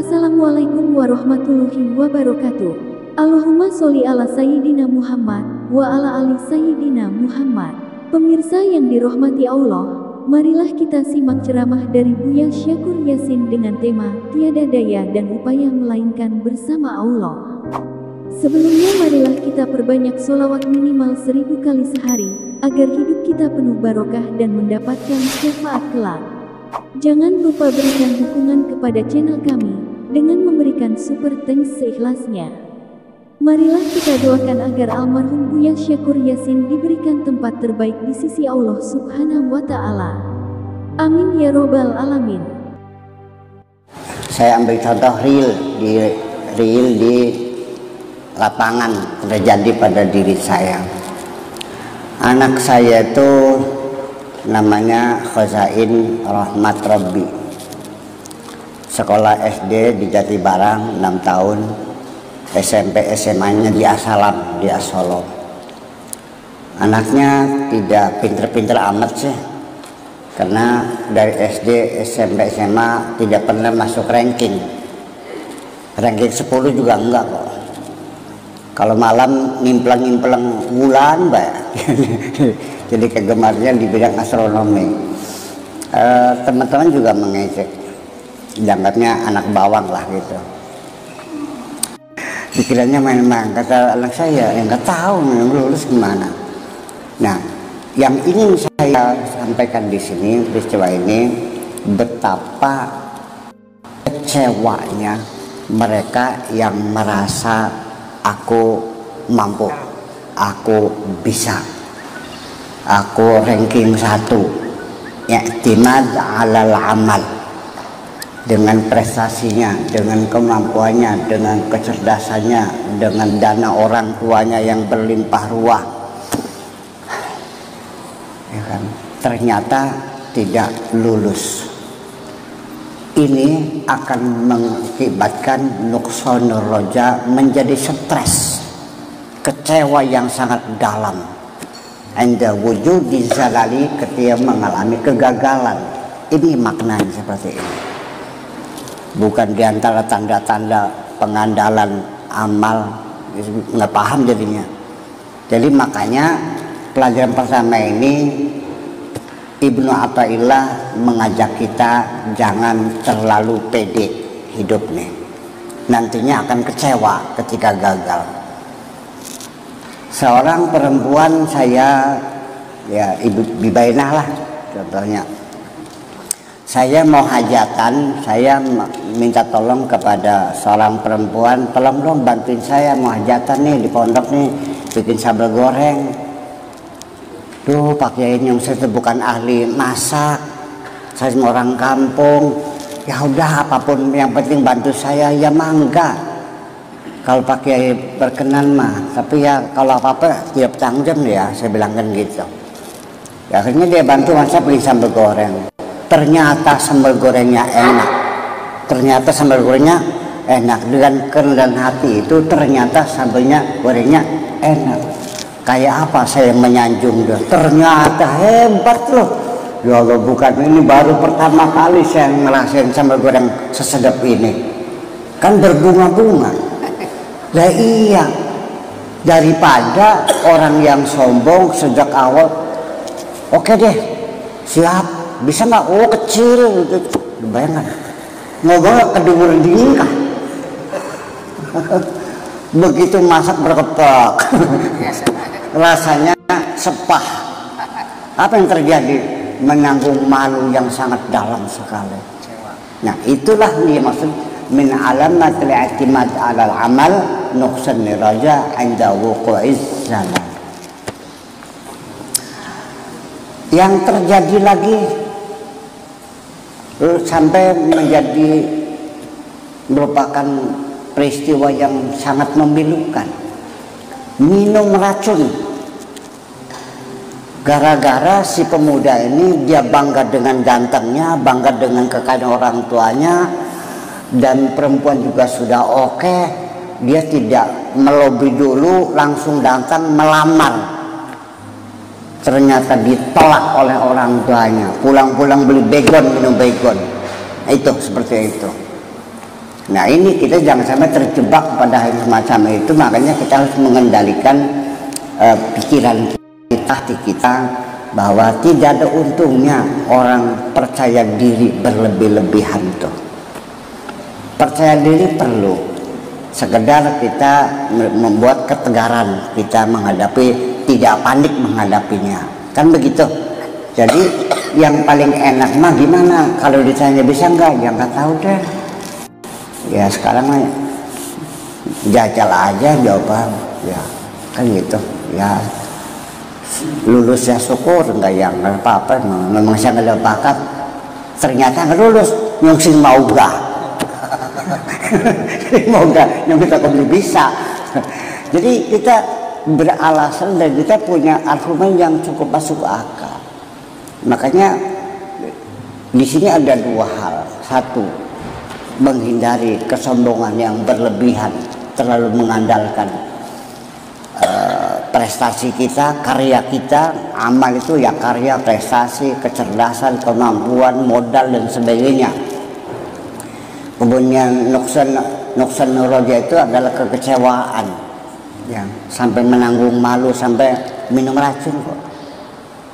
Assalamualaikum warahmatullahi wabarakatuh. Allahumma sholli ala Sayyidina Muhammad wa ala ali Sayyidina Muhammad. Pemirsa yang dirahmati Allah, marilah kita simak ceramah dari Buya Syakur Yasin dengan tema Tiada Daya dan Upaya Melainkan Bersama Allah. Sebelumnya marilah kita perbanyak sholawat minimal 1000 kali sehari, agar hidup kita penuh barokah dan mendapatkan syafaat kelak. Jangan lupa berikan dukungan kepada channel kami dengan memberikan super thanks seikhlasnya. Marilah kita doakan agar almarhum Buya Syakur Yasin diberikan tempat terbaik di sisi Allah Subhanahu wa Ta'ala. Amin ya Robbal Alamin. Saya ambil contoh real di lapangan terjadi pada diri saya. Anak saya itu namanya Khozain Rahmat Robbi, sekolah SD di Jatibarang 6 tahun, SMP SMA-nya di Asalam di Asolo. Anaknya tidak pinter-pinter amat sih, karena dari SD SMP SMA tidak pernah masuk ranking 10 juga enggak kok. Kalau malam ngimplang-ngimplang bulan, Mbak. Jadi kegemarnya di bidang astronomi. Teman-teman juga mengejek, dianggapnya anak bawang lah gitu. Pikirannya main-main. Kata anak saya, nggak tahu lulus gimana. Nah, yang ingin saya sampaikan di sini, peristiwa ini, betapa kecewanya mereka yang merasa aku mampu, aku bisa, aku ranking 1, i'timad 'alal amal, dengan prestasinya, dengan kemampuannya, dengan kecerdasannya, dengan dana orang tuanya yang berlimpah ruah, ya kan? Ternyata tidak lulus. Ini akan mengakibatkan nuqsanur roja, menjadi stres, kecewa yang sangat dalam. Anda wujudi zalali, ketika mengalami kegagalan. Ini maknanya seperti ini. Bukan diantara tanda-tanda pengandalan amal, nggak paham jadinya. Jadi makanya pelajaran pertama ini Ibnu Athaillah mengajak kita jangan terlalu pede hidup nih. Nantinya akan kecewa ketika gagal. Seorang perempuan, saya, ya Ibu Bibainah lah contohnya. Saya mau hajatan, saya minta tolong kepada seorang perempuan, tolong dong bantuin saya mau hajatan nih di pondok nih, bikin sambal goreng. Duh, Pak Kiai yang saya bukan ahli masak, saya cuma orang kampung. Ya udah, apapun yang penting bantu saya, ya mangga. Kalau Pak Kiai berkenan mah, tapi ya kalau apa-apa tiap tanggung jawab ya, saya bilangkan gitu. Ya, akhirnya dia bantu masak, beli sambal goreng. Ternyata sambal gorengnya enak. Ternyata sambal gorengnya enak, dengan kerendahan hati itu ternyata sambalnya gorengnya enak. Kayak apa saya menyanjung dia, ternyata hebat loh. Ya Allah, bukan ini baru pertama kali saya ngerasain sambal goreng sesedap ini. Kan berbunga-bunga. Lah iya, daripada orang yang sombong sejak awal, oke deh, siap, bisa nggak? Oh kecil, bayangkan, ngobrol kedua dingin kah? Begitu masak berkepak, rasanya sepah. Apa yang terjadi? Menanggung malu yang sangat dalam sekali. Nah, itulah dia maksud min alamatil i'timad 'alal amal nuqsan raja 'inda wuqu'iz zaman. Yang terjadi lagi sampai menjadi merupakan peristiwa yang sangat memilukan. Minum racun. Gara-gara si pemuda ini dia bangga dengan gantengnya, bangga dengan kekayaan orang tuanya, dan perempuan juga sudah oke. Dia tidak melobi dulu, langsung datang melamar. Ternyata ditolak oleh orang tuanya. Pulang-pulang beli baygon, minum baygon. Itu seperti itu. Nah ini kita jangan sampai terjebak pada hal semacam itu, makanya kita harus mengendalikan pikiran kita, hati kita, bahwa tidak ada untungnya orang percaya diri berlebih-lebihan tuh. Percaya diri perlu, sekedar kita membuat ketegaran kita menghadapi, tidak panik menghadapinya, kan begitu. Jadi yang paling enak mah gimana kalau ditanya bisa nggak, ya nggak tahu deh. Ya sekarang mah jajal aja jawaban, ya kan gitu. Ya lulus ya syukur, enggak ya nggak apa-apa. Memang saya nggak ada bakat, ternyata nggak lulus, nyungsing mau gak. Mau nggak yang kita belum bisa. Jadi kita beralasan dan kita punya argumen yang cukup masuk akal. Makanya di sini ada dua hal. Satu, menghindari kesombongan yang berlebihan, terlalu mengandalkan prestasi kita, karya kita. Amal itu ya karya, prestasi, kecerdasan, kemampuan, modal dan sebagainya. Kemudian nuksan nuroja itu adalah kekecewaan, ya, sampai menanggung malu, sampai minum racun kok.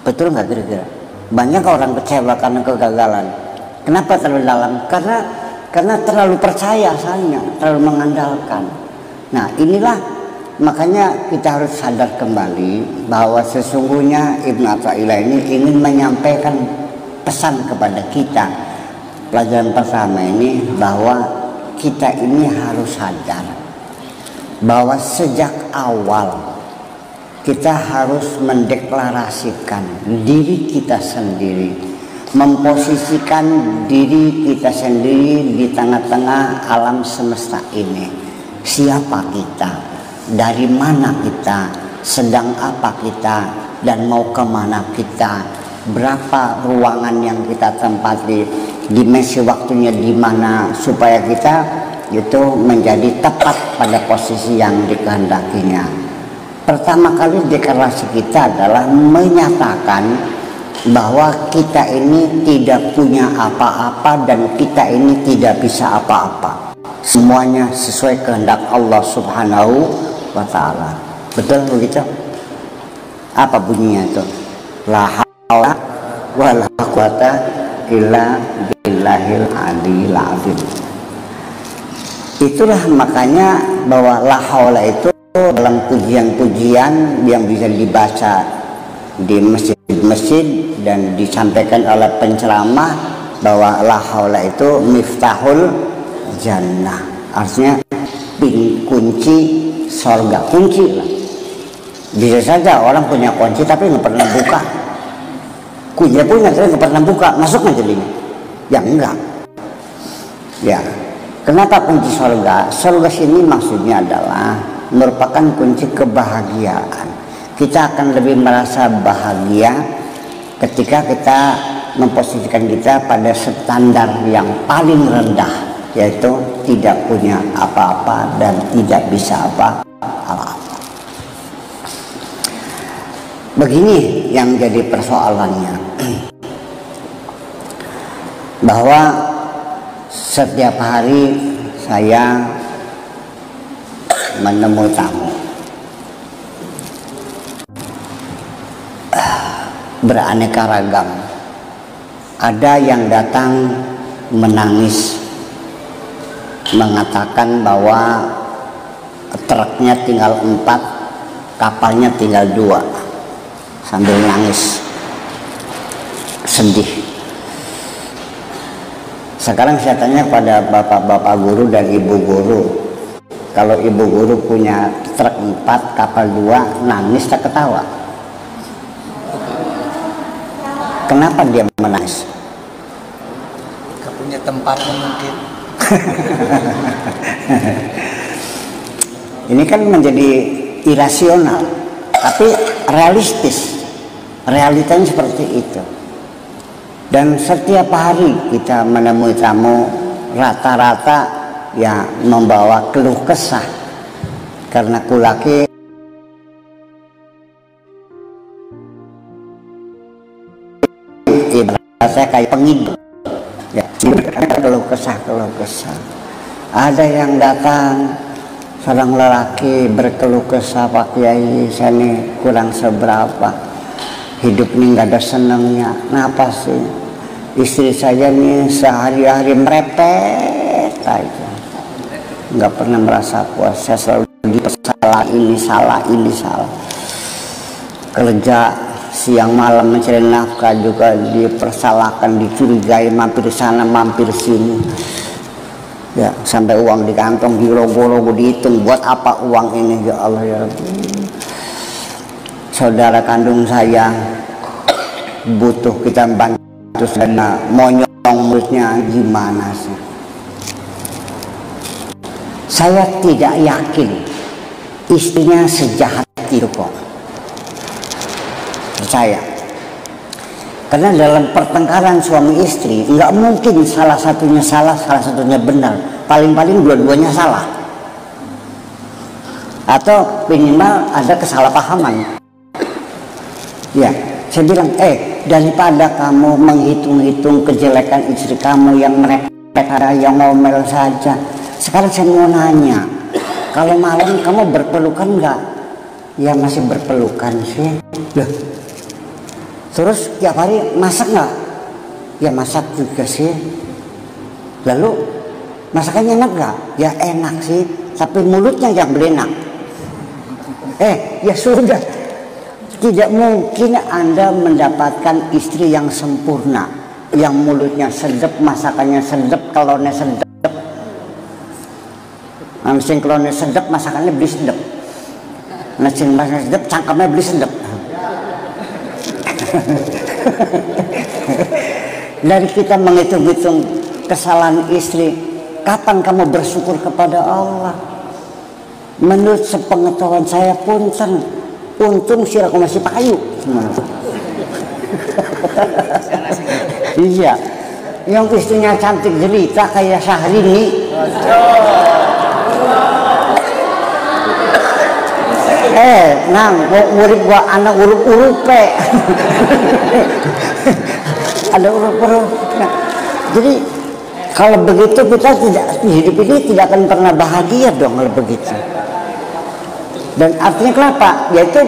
Betul nggak kira-kira? Banyak orang kecewa karena kegagalan. Kenapa terlalu dalam? Karena terlalu percaya asalnya, terlalu mengandalkan. Nah inilah makanya kita harus sadar kembali bahwa sesungguhnya Ibnu Athaillah ini ingin menyampaikan pesan kepada kita. Pelajaran pertama ini bahwa kita ini harus sadar bahwa sejak awal kita harus mendeklarasikan diri kita sendiri, memposisikan diri kita sendiri di tengah-tengah alam semesta ini. Siapa kita, dari mana kita, sedang apa kita, dan mau kemana kita, berapa ruangan yang kita tempati, dimensi waktunya di mana, supaya kita itu menjadi tepat pada posisi yang dikehendakinya. Pertama kali deklarasi kita adalah menyatakan bahwa kita ini tidak punya apa-apa dan kita ini tidak bisa apa-apa. Semuanya sesuai kehendak Allah Subhanahu wa ta'ala. Betul begitu? Apa bunyinya itu? La haula wa la quwata illa billahil aliyil azim. Itulah makanya bahwa la haula itu dalam pujian-pujian yang bisa dibaca di masjid-masjid dan disampaikan oleh penceramah, bahwa la haula itu miftahul jannah, artinya kunci surga, kunci lah. Bisa saja orang punya kunci tapi nggak pernah buka, kunci punya tapi nggak pernah buka, masuk nggak jadinya? Ya enggak. Ya, kenapa kunci surga? Surga sini maksudnya adalah merupakan kunci kebahagiaan. Kita akan lebih merasa bahagia ketika kita memposisikan kita pada standar yang paling rendah, yaitu tidak punya apa-apa dan tidak bisa apa-apa. Begini yang jadi persoalannya, bahwa setiap hari saya menemui tamu beraneka ragam. Ada yang datang menangis, mengatakan bahwa truknya tinggal 4, kapalnya tinggal 2, sambil nangis, sedih. Sekarang saya tanya pada bapak-bapak guru dan ibu guru, kalau ibu guru punya truk 4, kapal 2, nangis tak ketawa? Kenapa dia menangis? Gak punya tempatnya mungkin. Ini kan menjadi irasional, tapi realistis. Realitanya seperti itu. Dan setiap hari kita menemui tamu, rata-rata ya membawa keluh kesah karena kulaki ibaratnya kayak penghidup, ya, keluh kesah. Ada yang datang seorang lelaki berkeluh kesah, Pak Kiai, saya ini kurang seberapa, hidup ini nggak ada senangnya. Kenapa sih? Istri saya nih sehari-hari merepet aja, nggak pernah merasa puas. Saya selalu dipersalah, ini salah, ini salah. Kerja siang malam mencari nafkah juga dipersalahkan, dicurigai, mampir sana mampir sini. Ya, sampai uang di kantong dirogoh-rogoh, dihitung, buat apa uang ini, ya Allah ya Rabbi. Saudara kandung saya butuh kita bantu, karena monyong mulutnya gimana sih. Saya tidak yakin istrinya sejahat itu kok, percaya. Karena dalam pertengkaran suami istri nggak mungkin salah satunya salah, salah satunya benar. Paling-paling dua-duanya salah. Atau minimal ada kesalahpahaman. Ya, saya bilang, daripada kamu menghitung-hitung kejelekan istri kamu yang merepet, yang ngomel saja. Sekarang saya mau nanya, kalau malam kamu berpelukan nggak? Ya masih berpelukan sih. Loh. Terus tiap hari masak nggak? Ya masak juga sih. Lalu masakannya enak nggak? Ya enak sih, tapi mulutnya yang belenak. Ya sudah. Tidak mungkin Anda mendapatkan istri yang sempurna, yang mulutnya sedap, masakannya sedap, kelonnya sedap. Mesin kelonnya sedap, masakannya beli sedap. Mesin masakannya sedap, cangkemnya beli sedap. Dari kita menghitung-hitung kesalahan istri, kapan kamu bersyukur kepada Allah? Menurut sepengetahuan saya punten, untung siraku masih payu. Iya, yang istrinya cantik jelita kayak Syahrini. Murid gua anak urup-urupe. Ada urup-urup. Nah, jadi kalau begitu kita hidup ini tidak akan pernah bahagia dong kalau begitu. Dan artinya kenapa? Yaitu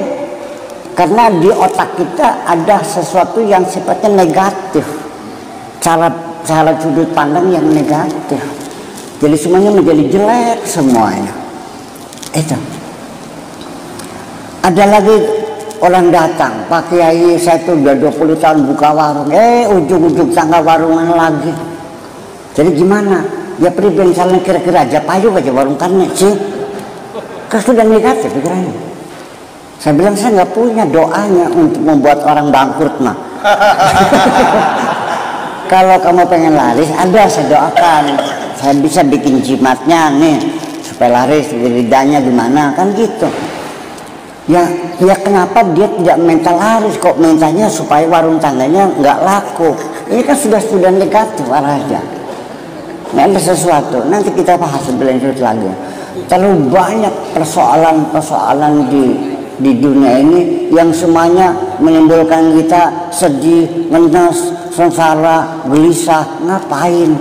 karena di otak kita ada sesuatu yang sifatnya negatif. Cara sudut pandang yang negatif. Jadi semuanya menjadi jelek semuanya. Itu. Ada lagi orang datang, Pak Kiai, saya tuh udah 20 tahun buka warung, ujung-ujung tangga warungan lagi. Jadi gimana? Ya pribadi misalnya kira-kira aja payu aja warung karena sih. Kan sudah negatif pikirannya. Saya bilang saya nggak punya doanya untuk membuat orang bangkrut mah. Kalau kamu pengen laris, ada saya doakan. Saya bisa bikin jimatnya nih supaya laris, lidahnya gimana kan gitu. Ya kenapa dia tidak minta laris, kok mintanya supaya warung tangganya nggak laku? Ini kan sudah negatif arahnya. Nggak ada sesuatu. Nanti kita bahas lebih lanjut lagi. Terlalu banyak persoalan-persoalan di dunia ini yang semuanya menimbulkan kita sedih, ngenes, sengsara, gelisah. Ngapain?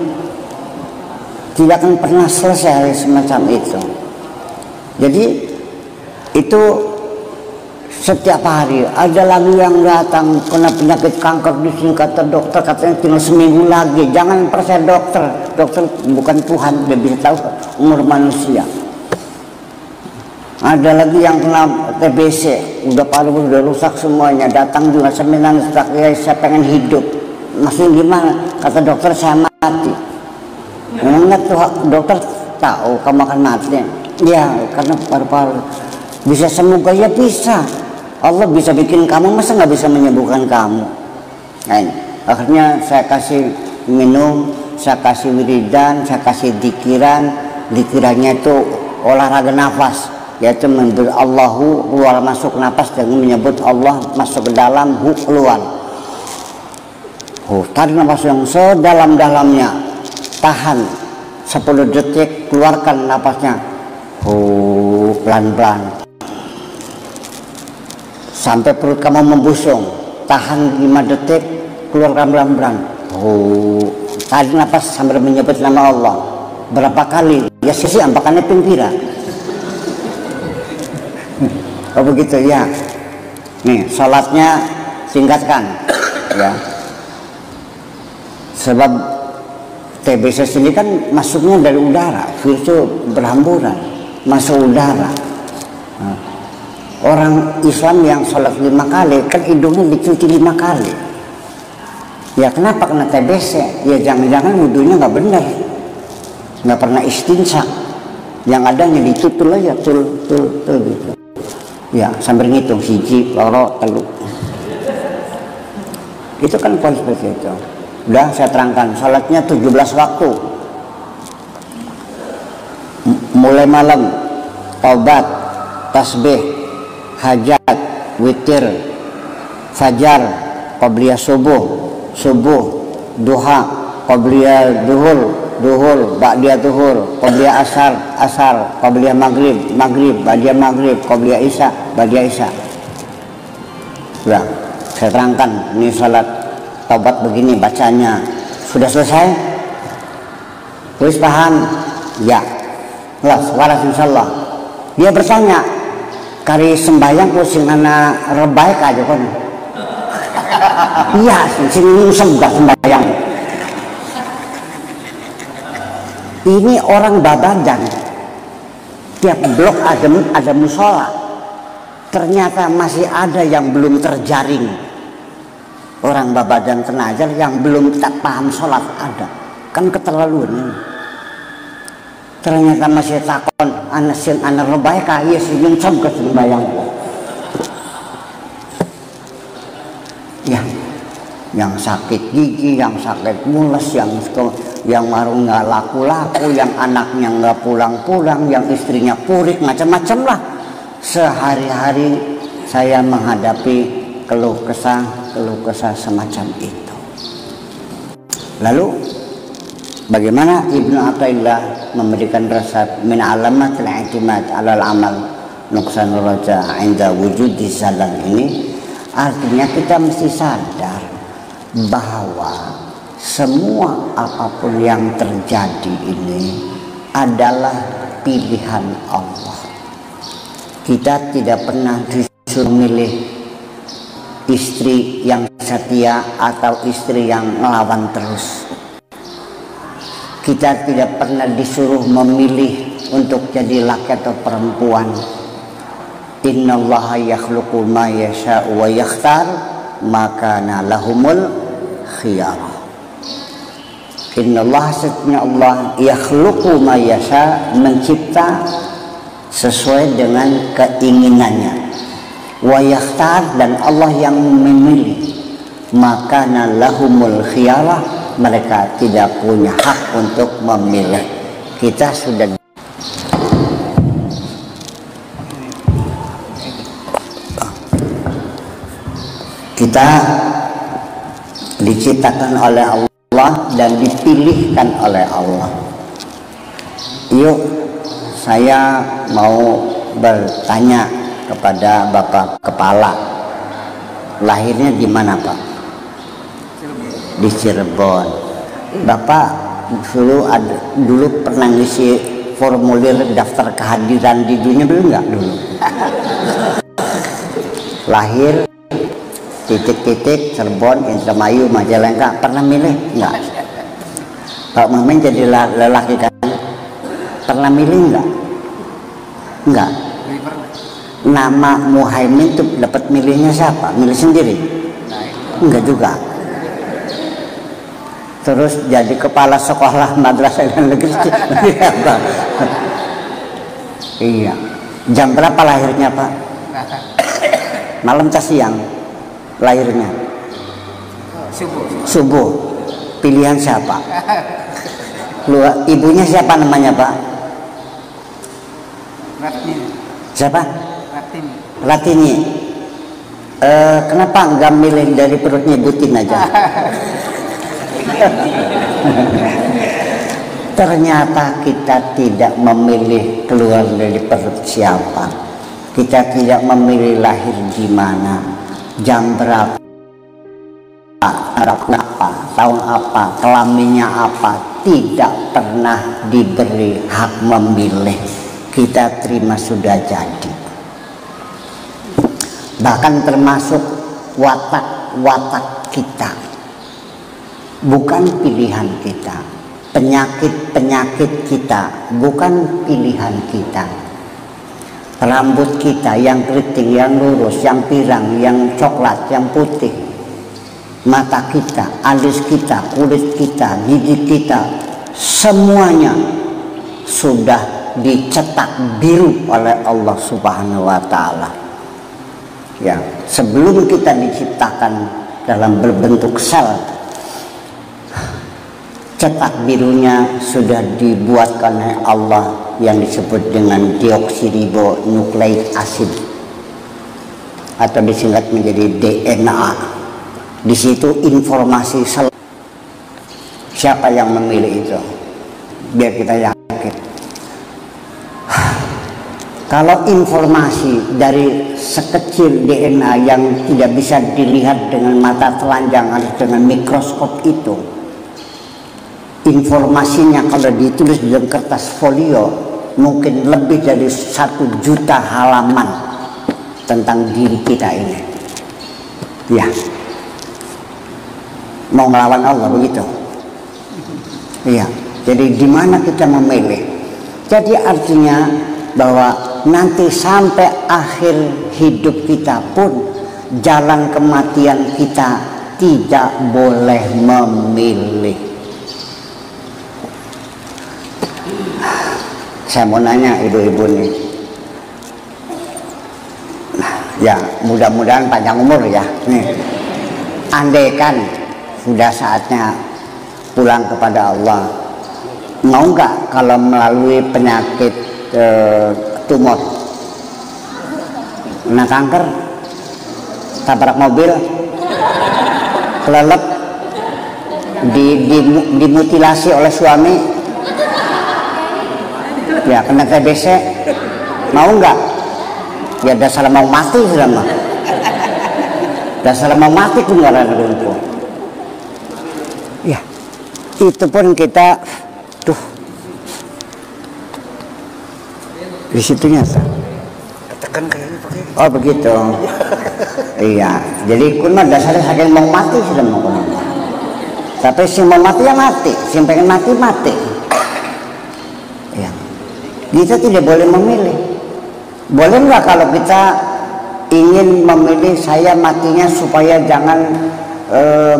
Tidak akan pernah selesai semacam itu. Jadi itu setiap hari ada lagi yang datang kena penyakit kanker di sini, kata dokter katanya tinggal seminggu lagi. Jangan percaya dokter bukan Tuhan, dia bisa tahu umur manusia. Ada lagi yang kena TBC, udah paru udah rusak semuanya, datang juga seminar, saya pengen hidup. Maksudnya gimana? Kata dokter saya mati. Memangnya dokter tahu kamu akan mati? Ya karena paru-paru. Bisa sembuh ya bisa. Allah bisa bikin kamu, masa nggak bisa menyembuhkan kamu? Nah, akhirnya saya kasih minum, saya kasih wiridan, saya kasih dikiran. Dikirannya itu olahraga nafas, yaitu menyebut Allahu keluar masuk nafas dengan menyebut Allah masuk ke dalam, hu keluar. Tarik nafas yang sedalam-dalamnya, tahan 10 detik, keluarkan nafasnya, pelan-pelan. Sampai perut kamu membusung, tahan 5 detik, keluarkan pelan-pelan. Tarik nafas sambil menyebut nama Allah. Berapa kali? 5 ya sisi ampakannya pingpira. Oh begitu ya. Nih sholatnya singkatkan ya. Sebab TBC sendiri kan masuknya dari udara, virus itu berhamburan, masuk udara. Nah, orang Islam yang sholat 5 kali kan hidungnya dicuci 5 kali. Ya kenapa kena TBC? Ya jangan-jangan wudhunya nggak benar, nggak pernah istinsyak. Yang adanya ditutul aja, tul gitu. Ya sambil ngitung siji, loro, telu. Itu kan poin seperti itu. Udah saya terangkan, sholatnya 17 waktu. Mulai malam, taubat, tasbih, hajat, witir, fajar, qabliyah subuh, duha, qabliyah duhur, ba'diyah duhur, qabliyah asar, qabliyah maghrib, ba'diyah maghrib, qabliyah isya, ba'diyah isya. Udah, saya terangkan, ini salat taubat begini bacanya. Sudah selesai? Tulis paham? Ya. Lah, waras insyaallah. Dia bertanya, kari sembahyang pusing anak rebaik aja kan? Iya, sini sembah sembahyang. Ini orang Babadan, tiap blok ada musola. Ternyata masih ada yang belum terjaring. Orang Babadan Tenajar yang belum tak paham sholat ada. Kan keterlaluan. Ternyata masih takon anak rebaika, iya sih nyungsem ke sembahyang. Ya, yang sakit gigi, yang sakit mules, yang warung nggak laku-laku, yang anaknya nggak pulang-pulang, yang istrinya purik, macam-macam lah. Sehari-hari saya menghadapi keluh kesah semacam itu. Lalu bagaimana Ibnu Athaillah memberikan resep min alamatil i'timad 'alal amal nuqsanur raja 'inda wujudi zalan ini? Artinya kita mesti sadar bahwa semua apapun yang terjadi ini adalah pilihan Allah. Kita tidak pernah disuruh milih istri yang setia atau istri yang melawan terus. Kita tidak pernah disuruh memilih untuk jadi laki atau perempuan. Innallaha yakhluqu ma yasha'u wa yakhtar, maka lahumul khiyarah. Innallaha sesungguhnya Allah yakhluqu ma yasha, mencipta sesuai dengan keinginannya. Wa yakhtar, dan Allah yang memilih. Maka lahumul khiyarah, mereka tidak punya hak untuk memilih. Kita sudah diciptakan oleh Allah dan dipilihkan oleh Allah. Yuk, saya mau bertanya kepada Bapak Kepala, lahirnya di mana Pak? Di Cirebon. Bapak dulu pernah ngisi formulir daftar kehadiran di dunia belum nggak dulu? Lahir titik-titik Cirebon, Indramayu, Majalengka, pernah milih nggak? Pak Muhammad jadi lelaki kan, pernah milih nggak? Nggak. Nama Muhaimin itu dapat milihnya siapa? Milih sendiri? Enggak juga. Terus jadi kepala sekolah madrasah negeri. Iya. Jam berapa lahirnya Pak? Malam atau siang lahirnya? Subuh. Pilihan siapa? Ibunya siapa namanya Pak? Siapa? Ratini. Kenapa nggak milih dari perutnya Butin aja? Ternyata kita tidak memilih keluar dari perut siapa. Kita tidak memilih lahir di mana, jam berapa, apa, tahun apa, kelaminnya apa. tidak pernah diberi hak memilih, kita terima sudah jadi. Bahkan termasuk watak-watak kita, bukan pilihan kita. Penyakit-penyakit kita bukan pilihan kita. Rambut kita yang keriting, yang lurus, yang pirang, yang coklat, yang putih, mata kita, alis kita, kulit kita, gigi kita, semuanya sudah dicetak biru oleh Allah Subhanahu wa Ta'ala. Ya, sebelum kita diciptakan dalam berbentuk sel, cetak birunya sudah dibuatkan oleh Allah yang disebut dengan deoksiribonukleik asid, atau disingkat menjadi DNA. Di situ informasi siapa yang memilih itu, biar kita yakin. Kalau informasi dari sekecil DNA yang tidak bisa dilihat dengan mata telanjang atau dengan mikroskop itu, informasinya kalau ditulis di dalam kertas folio mungkin lebih dari 1 juta halaman tentang diri kita ini. Ya, mau melawan Allah begitu. Iya, jadi di mana kita memilih? Jadi artinya bahwa nanti sampai akhir hidup kita pun jalan kematian kita tidak boleh memilih. Saya mau nanya ibu-ibu nih, ya mudah-mudahan panjang umur ya. Nih, andaikan sudah saatnya pulang kepada Allah, mau nggak kalau melalui penyakit tumor, kena kanker, tabrak mobil, kelelep, dimutilasi oleh suami, ya kena TBC, mau nggak? Ya dasar mau mati sudah mah, dasar mau mati tuh nggak ada lumpuh. Ya, itu pun kita tuh di situnya tuh. Tekan kayaknya pakai. Oh begitu. Iya, jadi kun mah dasarnya saking mau mati sudah mau kun. Tapi si mau mati ya mati, si pengen mati mati. Ya, kita tidak boleh memilih. Boleh nggak kalau kita ingin memilih saya matinya supaya jangan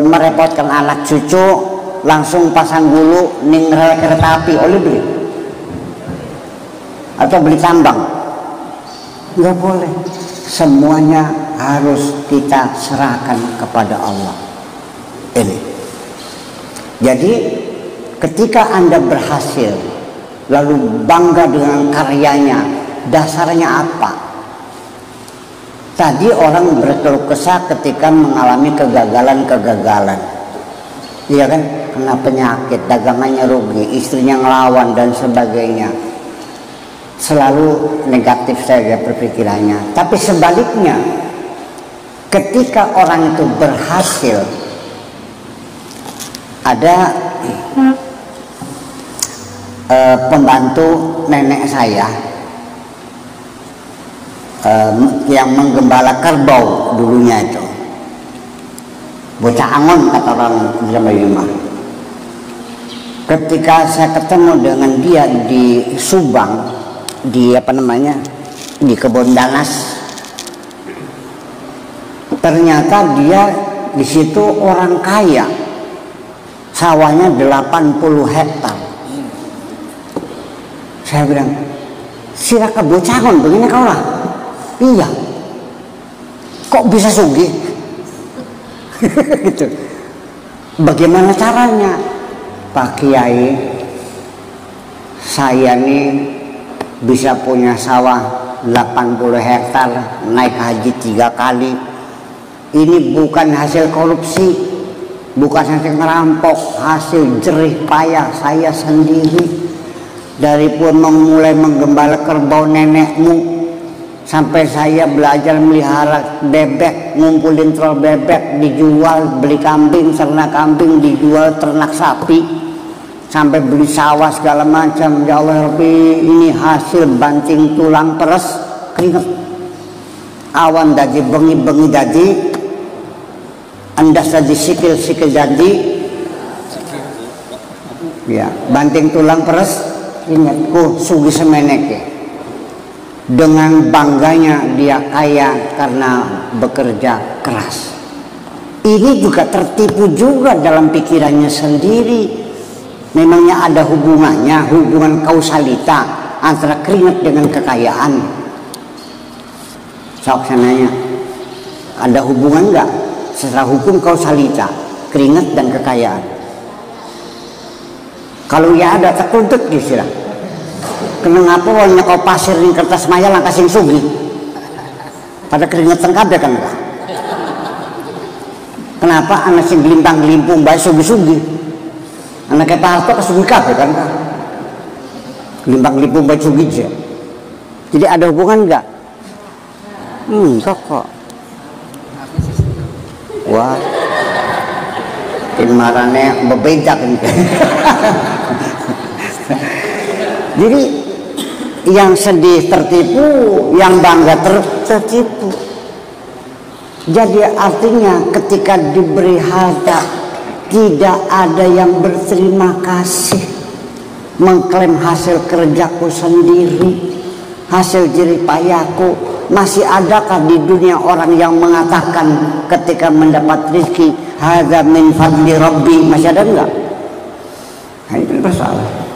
merepotkan anak cucu, langsung pasang dulu ning rel kereta api, oleh beli atau beli tambang? Nggak boleh. Semuanya harus kita serahkan kepada Allah. Ini. Jadi ketika Anda berhasil lalu bangga dengan karyanya, dasarnya apa? Tadi orang berkeluh kesah ketika mengalami kegagalan-kegagalan, iya kan? Kena penyakit, dagangannya rugi, istrinya ngelawan dan sebagainya. Selalu negatif saja berpikirannya. Tapi sebaliknya, ketika orang itu berhasil, ada pembantu nenek saya yang menggembala kerbau dulunya itu, bocah angon kata orang zaman lima. Ketika saya ketemu dengan dia di Subang, di apa namanya, di kebun Danas, ternyata dia di situ orang kaya, sawahnya 80 hektar. Saya bilang, silakan bocah angon begini kau lah. Iya, kok bisa sugih? Gitu. Bagaimana caranya? Pak Kiai, saya nih bisa punya sawah 80 hektar, naik haji 3 kali. Ini bukan hasil korupsi, bukan hasil ngerampok, hasil jerih payah saya sendiri. Dari pun memulai menggembala kerbau nenekmu, sampai saya belajar melihara bebek, ngumpulin telur bebek, dijual, beli kambing, ternak kambing, dijual, ternak sapi. sampai beli sawah segala macam. Ya Allah Rabbi, ini hasil banting tulang peres keringet. Awan dadi bengi-bengi dadi, endas dadi sikil-sikil dadi, ya banting tulang peres keringetku sugi semeneke. Dengan bangganya dia kaya karena bekerja keras. Ini juga tertipu juga dalam pikirannya sendiri. Memangnya ada hubungannya, hubungan kausalita antara keringat dengan kekayaan? Sok sananya, ada hubungan nggak secara hukum kausalita keringat dan kekayaan? Kalau ya ada, terkutuk istilah. Kenapa wanya kau pasir di kertas maya langkah sing sugi? Pada keringetan kabeh kan? Kenapa anak sing gelimpang-gelimpung bae sugi-sugi? Anaknya Pak Harto kesugi kabeh kan? Gelimpang-gelimpung bae sugi aja. Jadi ada hubungan enggak? Kok. Wah. Marane bebedak ini. Jadi yang sedih tertipu, yang bangga tertipu. Jadi artinya ketika diberi harta tidak ada yang berterima kasih, mengklaim hasil kerjaku sendiri, hasil jerih payahku. Masih adakah di dunia orang yang mengatakan ketika mendapat rezeki hadza min fadli rabbi? Masih ada enggak? Nah, itu masalah.